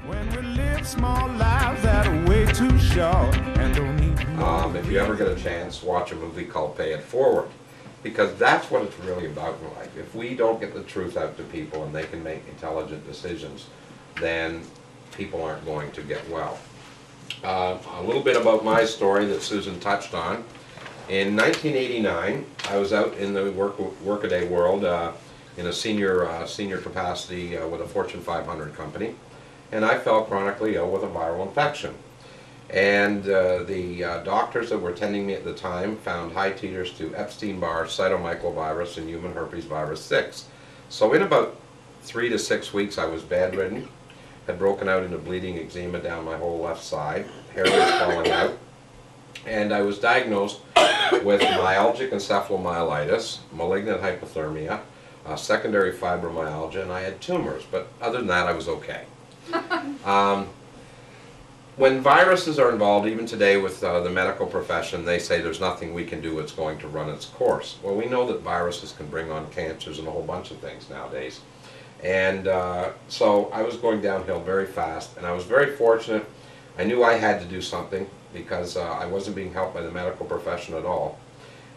When we live small lives that are way too short and don't need more. If you ever get a chance, watch a movie called Pay It Forward, because that's what it's really about in life. If we don't get the truth out to people and they can make intelligent decisions, then people aren't going to get well. A little bit about my story that Susan touched on. In 1989, I was out in the workaday world in a senior capacity with a Fortune 500 company, and I fell chronically ill with a viral infection. And the doctors that were attending me at the time found high titers to Epstein-Barr cytomegalovirus and human herpes virus 6. So in about 3 to 6 weeks I was bedridden, had broken out into bleeding eczema down my whole left side, hair was falling out, and I was diagnosed with myalgic encephalomyelitis, malignant hypothermia, secondary fibromyalgia, and I had tumors, but other than that I was okay. When viruses are involved, even today with the medical profession, they say there's nothing we can do, it's going to run its course. Well, we know that viruses can bring on cancers and a whole bunch of things nowadays. And so I was going downhill very fast, and I was very fortunate. I knew I had to do something because I wasn't being helped by the medical profession at all.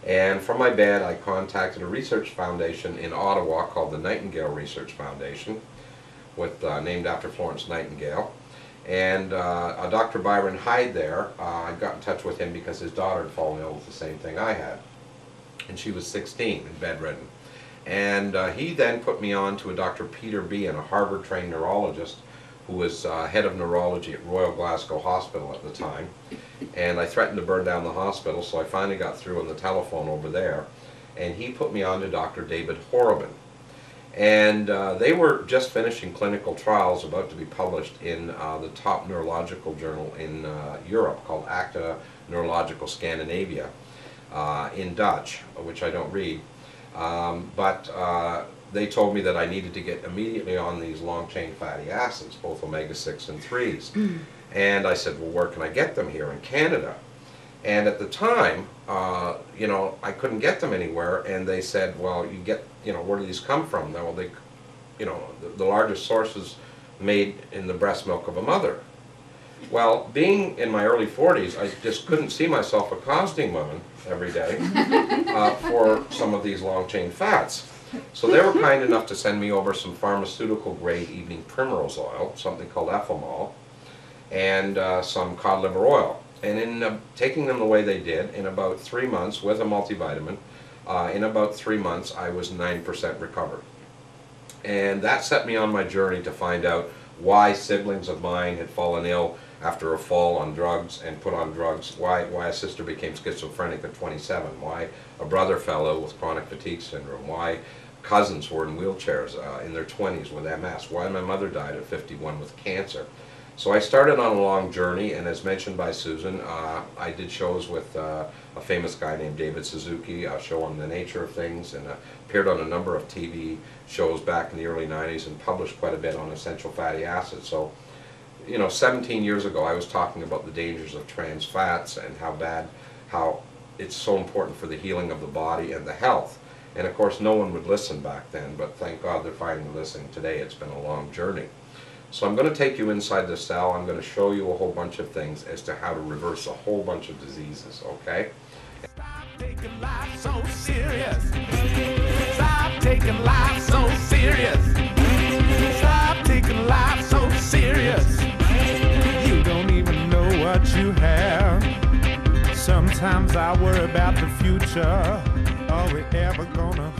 And from my bed, I contacted a research foundation in Ottawa called the Nightingale Research Foundation, named after Florence Nightingale. And Dr. Byron Hyde there, I got in touch with him because his daughter had fallen ill with the same thing I had. And she was 16 and bedridden. And he then put me on to a Dr. Peter Bean, a Harvard-trained neurologist who was head of neurology at Royal Glasgow Hospital at the time. And I threatened to burn down the hospital, so I finally got through on the telephone over there. And he put me on to Dr. David Horobin. And they were just finishing clinical trials about to be published in the top neurological journal in Europe called Acta Neurological Scandinavia in Dutch, which I don't read. But they told me that I needed to get immediately on these long-chain fatty acids, both omega-6 and 3s. And I said, well, where can I get them here in Canada? And at the time, you know, I couldn't get them anywhere, and they said, well, you get, you know, where do these come from? Well, they, you know, the largest source is made in the breast milk of a mother. Well, being in my early 40s, I just couldn't see myself accosting women every day for some of these long-chain fats. So they were kind enough to send me over some pharmaceutical-grade evening primrose oil, something called Ephamol, and some cod liver oil. And in taking them the way they did, in about 3 months with a multivitamin, in about 3 months I was 9% recovered. And that set me on my journey to find out why siblings of mine had fallen ill after a fall on drugs and put on drugs, why a sister became schizophrenic at 27, why a brother fell ill with chronic fatigue syndrome, why cousins were in wheelchairs in their 20s with MS, why my mother died at 51 with cancer. So I started on a long journey, and as mentioned by Susan, I did shows with a famous guy named David Suzuki, a show on the nature of things, and appeared on a number of TV shows back in the early 90s and published quite a bit on essential fatty acids. So, you know, 17 years ago I was talking about the dangers of trans fats and how it's so important for the healing of the body and the health. And of course no one would listen back then, but thank God they're finally listening today. It's been a long journey. So I'm going to take you inside the cell. I'm going to show you a whole bunch of things as to how to reverse a whole bunch of diseases, okay? Stop taking life so serious. Stop taking life so serious. Stop taking life so serious. You don't even know what you have. Sometimes I worry about the future. Are we ever gonna